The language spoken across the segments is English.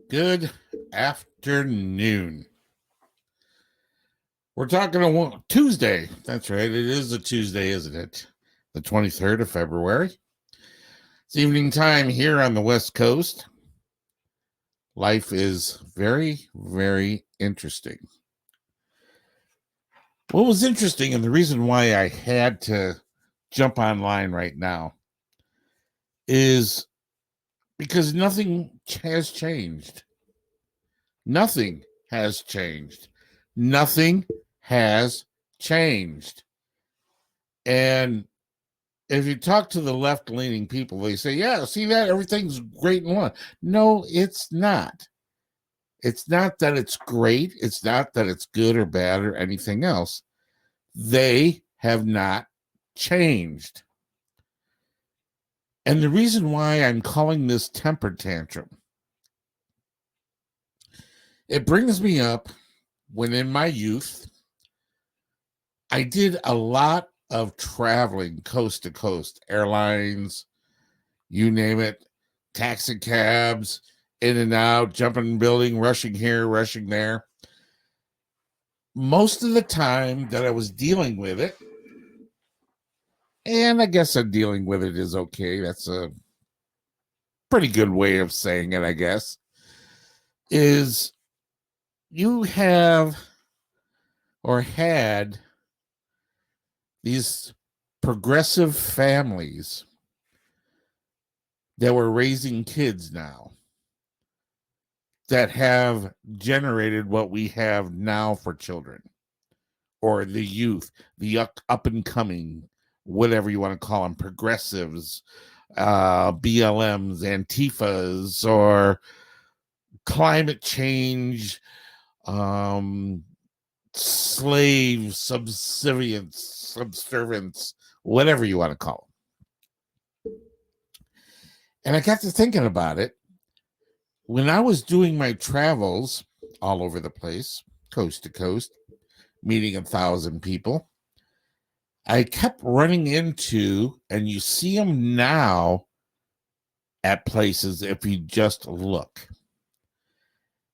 Good afternoon. We're talking on Tuesday. That's right. It is a Tuesday, isn't it? The 23rd of February. It's evening time here on the West Coast. Life is very, very interesting. What was interesting, and the reason why I had to jump online right now, is because nothing has changed. Nothing has changed. Nothing has changed. And if you talk to the left leaning people, they say, yeah, see that? Everything's great and one. No, it's not. It's not that it's great. It's not that it's good or bad or anything else. They have not changed. And the reason why I'm calling this temper tantrum, it brings me up when in my youth, I did a lot of traveling coast to coast, airlines, you name it, taxi cabs, in and out, jumping building, rushing here, rushing there. Most of the time that I was dealing with it, and I guess I'm dealing with it is okay. That's a pretty good way of saying it, I guess, is you have or had these progressive families that were raising kids now that have generated what we have now for children or the youth, the up and coming, whatever you want to call them, progressives, BLMs, Antifas, or climate change, slaves, subservience, whatever you want to call them. And I got to thinking about it. When I was doing my travels all over the place, coast to coast, meeting 1,000 people, I kept running into, and you see them now at places if you just look.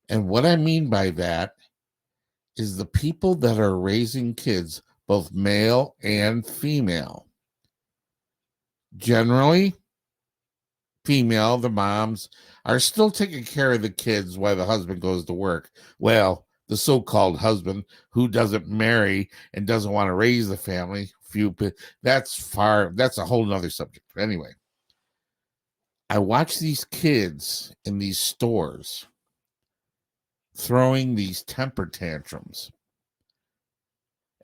And what I mean by that is the people that are raising kids, both male and female. Generally, female, the moms, are still taking care of the kids while the husband goes to work. Well, the so-called husband who doesn't marry and doesn't want to raise the family, that's a whole nother subject. Anyway, I watch these kids in these stores throwing these temper tantrums.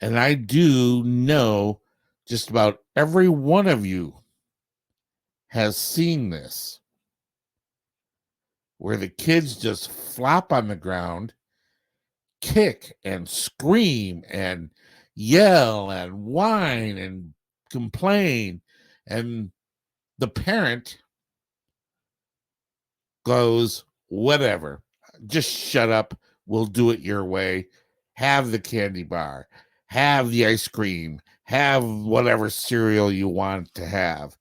And I do know just about every one of you has seen this, where the kids just flop on the ground, kick and scream and yell and whine and complain. And the parent goes, whatever, just shut up. We'll do it your way. Have the candy bar, have the ice cream, have whatever cereal you want to have.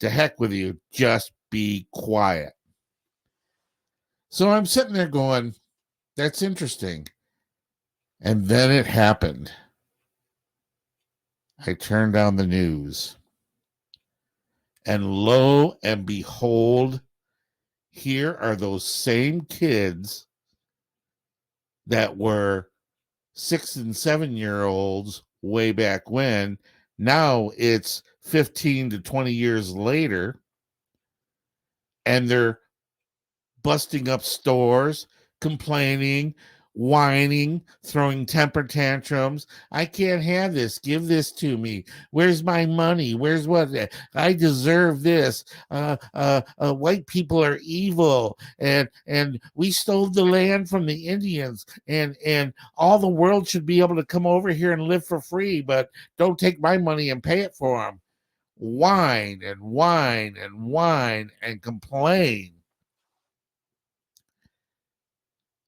To heck with you, just be quiet. So I'm sitting there going, that's interesting. And then it happened. I turned on the news. And lo and behold, here are those same kids that were 6 and 7-year-olds way back when. Now it's 15 to 20 years later, and they're busting up stores, complaining, whining, throwing temper tantrums. I can't have this. Give this to me. Where's my money? Where's what? I deserve this. White people are evil, and we stole the land from the Indians, and all the world should be able to come over here and live for free, but don't take my money and pay it for them. Whine and whine and whine and complain.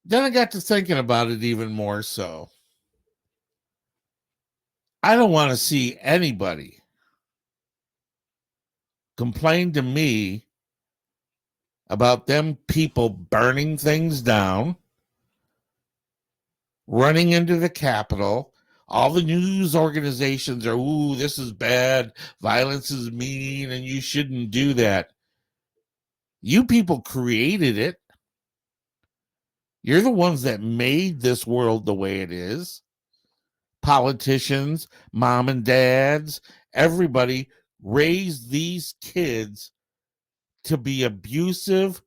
Then I got to thinking about it even more so. I don't want to see anybody complain to me about them people burning things down, running into the Capitol. All the news organizations are, ooh, this is bad. Violence is mean, and you shouldn't do that. You people created it. You're the ones that made this world the way it is. Politicians, mom and dads, everybody raised these kids to be abusive,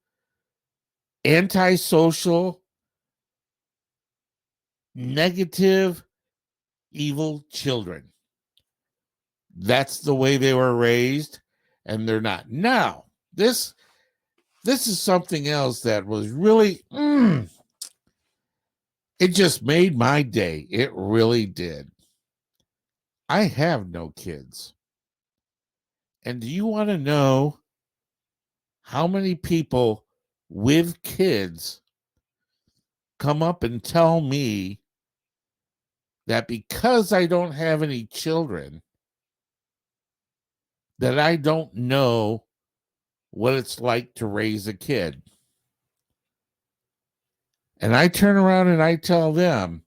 antisocial, negative, evil children. That's the way they were raised, and they're not. Now, this is something else that was really it just made my day. It really did. I have no kids. And do you want to know how many people with kids come up and tell me that because I don't have any children, that I don't know what it's like to raise a kid? And I turn around and I tell them,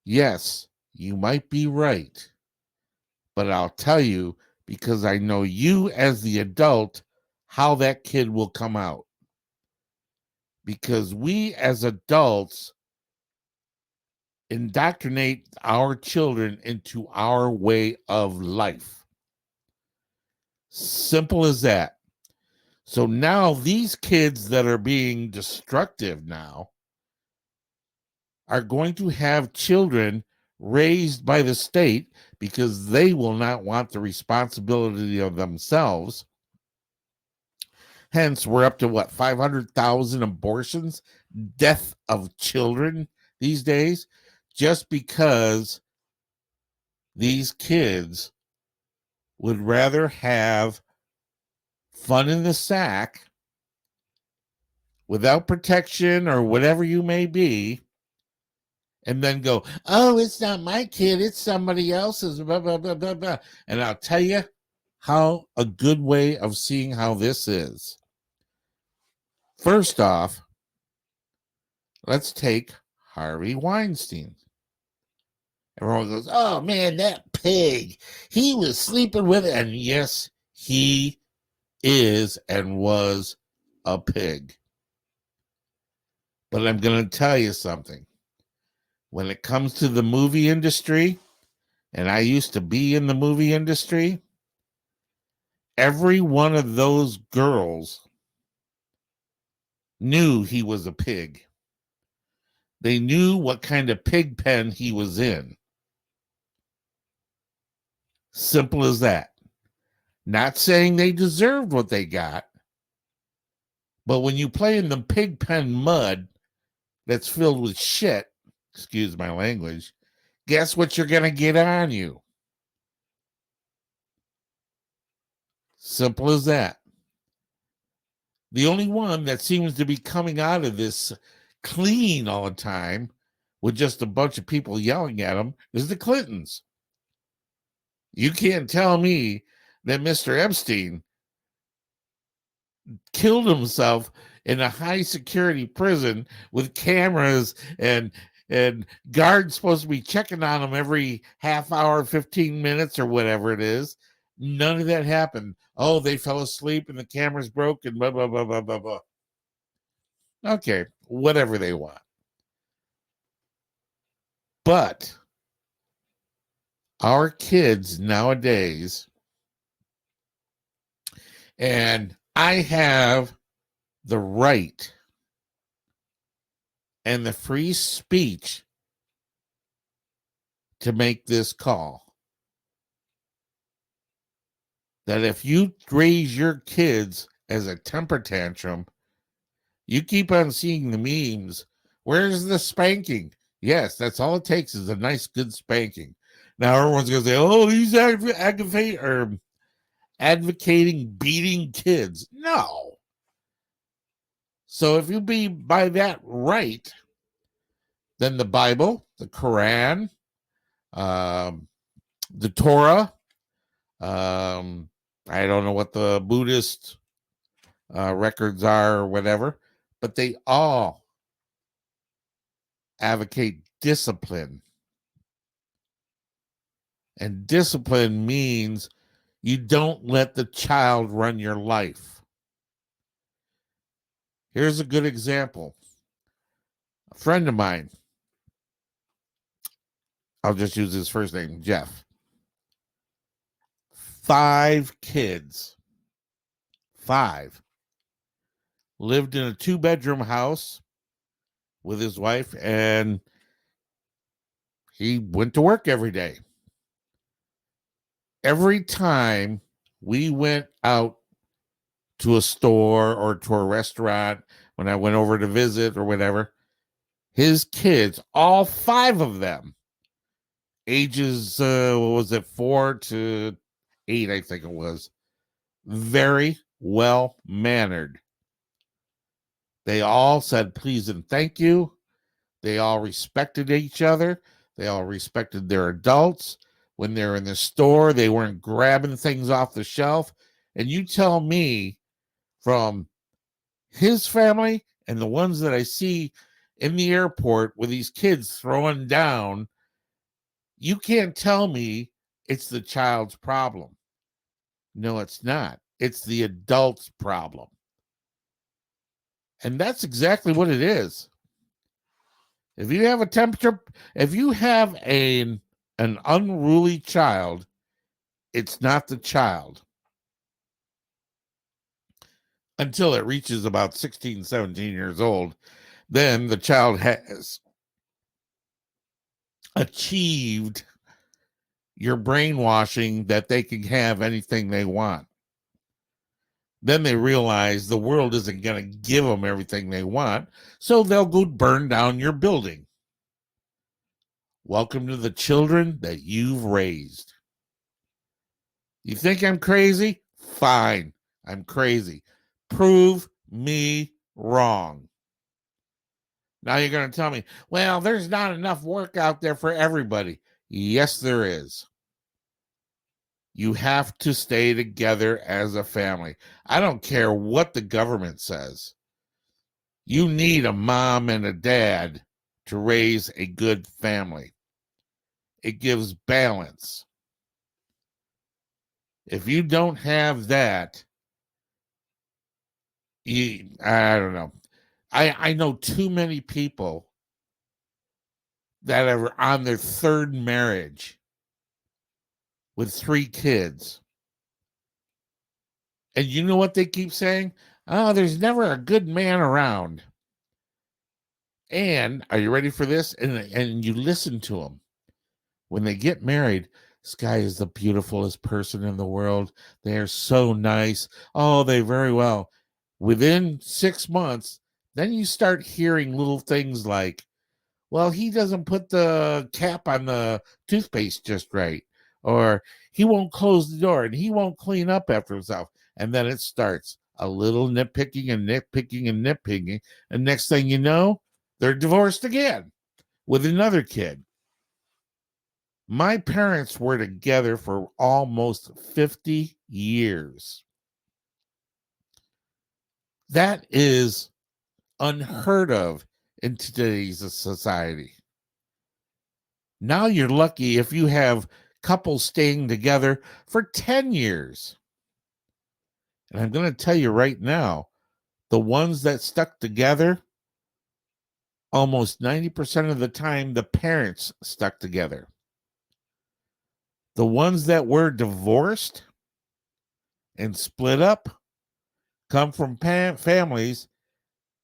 yes, you might be right. But I'll tell you, because I know you as the adult, how that kid will come out. Because we as adults indoctrinate our children into our way of life. Simple as that. So now these kids that are being destructive now are going to have children raised by the state because they will not want the responsibility of themselves. Hence, we're up to what, 500,000 abortions, death of children these days, just because these kids would rather have fun in the sack without protection or whatever you may be, and then go, oh, it's not my kid, it's somebody else's, blah, blah, blah, blah, blah. And I'll tell you how a good way of seeing how this is. First off, let's take Harvey Weinstein. Everyone goes, oh man, that pig, he was sleeping with it. And yes, he is and was a pig. But I'm going to tell you something. When it comes to the movie industry, and I used to be in the movie industry, every one of those girls knew he was a pig. They knew what kind of pig pen he was in. Simple as that. Not saying they deserved what they got, but when you play in the pig pen mud that's filled with shit, excuse my language, guess what you're going to get on you? Simple as that. The only one that seems to be coming out of this clean all the time with just a bunch of people yelling at him is the Clintons. You can't tell me that Mr. Epstein killed himself in a high security prison with cameras and guards supposed to be checking on him every half hour, 15 minutes or whatever it is. None of that happened. Oh, they fell asleep and the cameras broke and blah, blah, blah, blah, blah, blah. Okay, whatever they want. But our kids nowadays, and I have the right and the free speech to make this call, that if you raise your kids as a temper tantrum, you keep on seeing the memes. Where's the spanking? Yes, that's all it takes is a nice, good spanking. Now everyone's going to say, oh, he's advocating beating kids. No. So if you be by that right, then the Bible, the Quran, the Torah, I don't know what the Buddhist records are or whatever, but they all advocate discipline. And discipline means you don't let the child run your life. Here's a good example. A friend of mine, I'll just use his first name, Jeff. 5 kids. 5. Lived in a 2-bedroom house with his wife, and he went to work every day. Every time we went out to a store or to a restaurant, when I went over to visit or whatever, his kids, all 5 of them, ages, what was it, 4 to 8, I think it was, very well mannered. They all said please and thank you. They all respected each other. They all respected their adults. When they're in the store, they weren't grabbing things off the shelf. And you tell me, from his family and the ones that I see in the airport with these kids throwing down, you can't tell me it's the child's problem. No, it's not. It's the adult's problem. And that's exactly what it is. If you have a temperature, if you have an unruly child, it's not the child. Until it reaches about 16, 17 years old, then the child has achieved your brainwashing that they can have anything they want. Then they realize the world isn't going to give them everything they want, so they'll go burn down your building. Welcome to the children that you've raised. You think I'm crazy? Fine, I'm crazy. Prove me wrong. Now you're going to tell me, well, there's not enough work out there for everybody. Yes, there is. You have to stay together as a family. I don't care what the government says. You need a mom and a dad to raise a good family. It gives balance. If you don't have that, I don't know. I know too many people that are on their 3rd marriage with 3 kids. And you know what they keep saying? Oh, there's never a good man around. And are you ready for this? And you listen to them. When they get married, this guy is the beautifulest person in the world. They are so nice. Oh, they very well. Within 6 months, then you start hearing little things like, well, he doesn't put the cap on the toothpaste just right, or he won't close the door and he won't clean up after himself. And then it starts a little nitpicking and nitpicking and nitpicking. And next thing you know, they're divorced again with another kid. My parents were together for almost 50 years. That is unheard of in today's society. Now you're lucky if you have couples staying together for 10 years. And I'm going to tell you right now, the ones that stuck together, almost 90% of the time, the parents stuck together. The ones that were divorced and split up come from families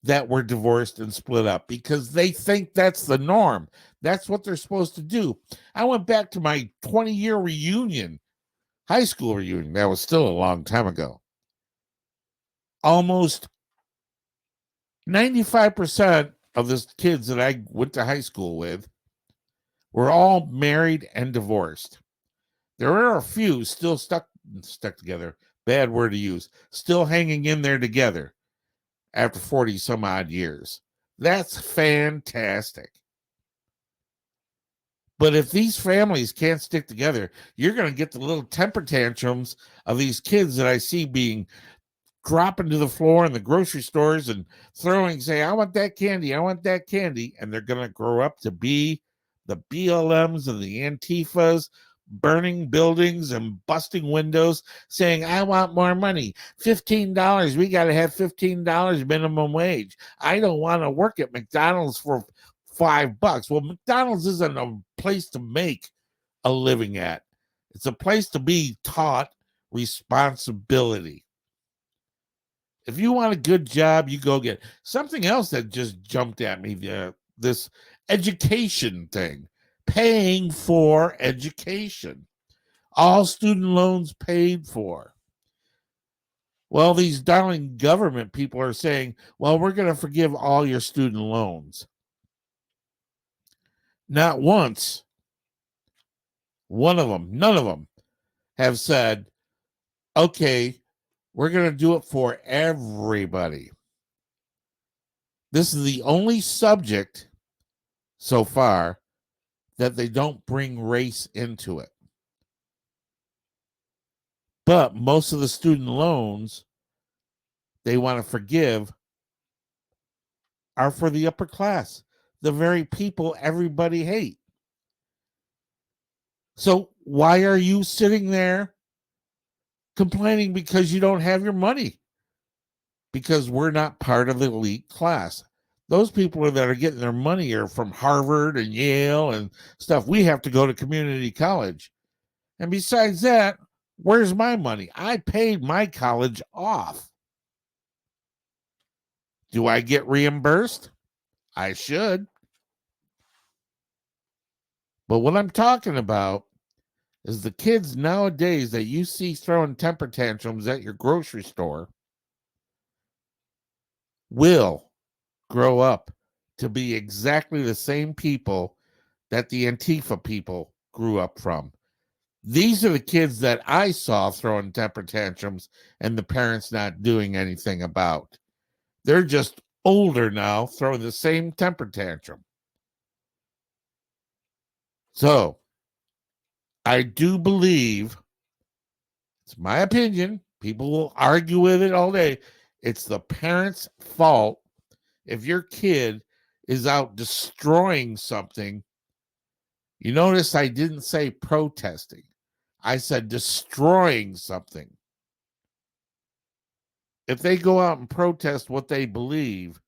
that were divorced and split up because they think that's the norm. That's what they're supposed to do. I went back to my 20-year reunion, high school reunion. That was still a long time ago. Almost 95% of the kids that I went to high school with were all married and divorced. There are a few still stuck together. Bad word to use. Still hanging in there together after 40 some odd years. That's fantastic. But if these families can't stick together, you're going to get the little temper tantrums of these kids that I see being dropping to the floor in the grocery stores and say, I want that candy, I want that candy. And they're going to grow up to be the BLMs and the Antifas, burning buildings and busting windows, saying, I want more money. $15. We got to have $15 minimum wage. I don't want to work at McDonald's for $5. Well, McDonald's isn't a place to make a living at. It's a place to be taught responsibility. If you want a good job, you go get something else that just jumped at me there. This education thing, paying for education, all student loans paid for. Well, these darling government people are saying, well, we're going to forgive all your student loans. Not once, none of them have said, okay, we're going to do it for everybody. This is the only subject so far that they don't bring race into it. But most of the student loans they want to forgive are for the upper class, the very people everybody hates. So why are you sitting there complaining because you don't have your money? Because we're not part of the elite class. Those people that are getting their money are from Harvard and Yale and stuff. We have to go to community college. And besides that, where's my money? I paid my college off. Do I get reimbursed? I should. But what I'm talking about is the kids nowadays that you see throwing temper tantrums at your grocery store will grow up to be exactly the same people that the Antifa people grew up from. These are the kids that I saw throwing temper tantrums and the parents not doing anything about. They're just older now, throwing the same temper tantrum. So, I do believe, it's my opinion, people will argue with it all day, it's the parents' fault if your kid is out destroying something. You notice I didn't say protesting. I said destroying something. If they go out and protest what they believe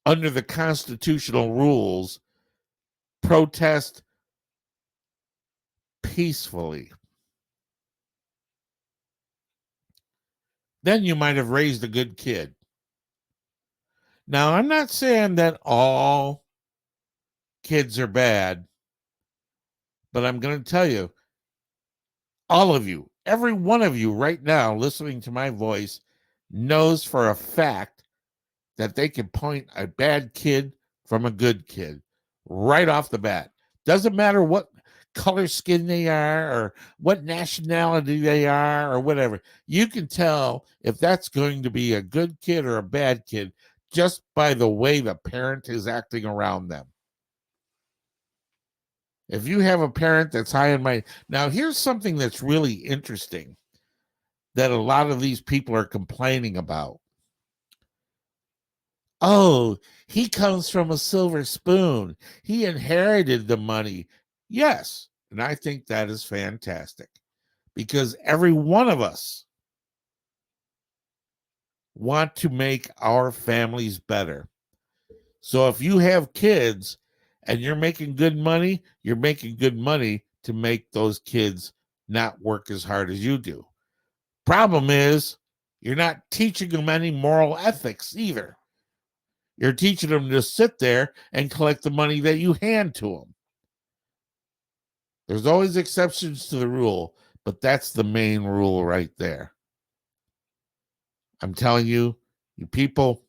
under the constitutional rules, protest peacefully, then you might have raised a good kid. Now, I'm not saying that all kids are bad, but I'm going to tell you, all of you, every one of you right now listening to my voice knows for a fact that they can point a bad kid from a good kid right off the bat. Doesn't matter what color skin they are or what nationality they are or whatever. You can tell if that's going to be a good kid or a bad kid just by the way the parent is acting around them. If you have a parent that's high and mighty. Now, here's something that's really interesting that a lot of these people are complaining about. Oh, he comes from a silver spoon. He inherited the money. Yes, and I think that is fantastic because every one of us want to make our families better. So if you have kids and you're making good money, you're making good money to make those kids not work as hard as you do. Problem is, you're not teaching them any moral ethics either. You're teaching them to sit there and collect the money that you hand to them. There's always exceptions to the rule, but that's the main rule right there. I'm telling you, you people,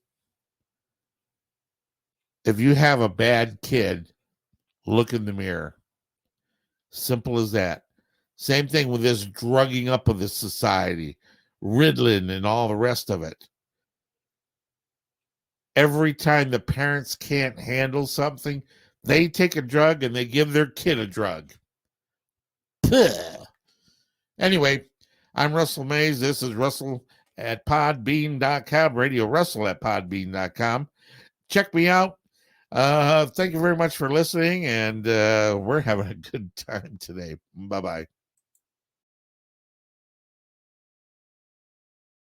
if you have a bad kid, look in the mirror. Simple as that. Same thing with this drugging up of this society, Ritalin and all the rest of it. Every time the parents can't handle something, they take a drug and they give their kid a drug. Puh. Anyway, I'm Russell Mays. This is Russell at podbean.com, Radio Russell at podbean.com. Check me out. Thank you very much for listening, and we're having a good time today. Bye-bye.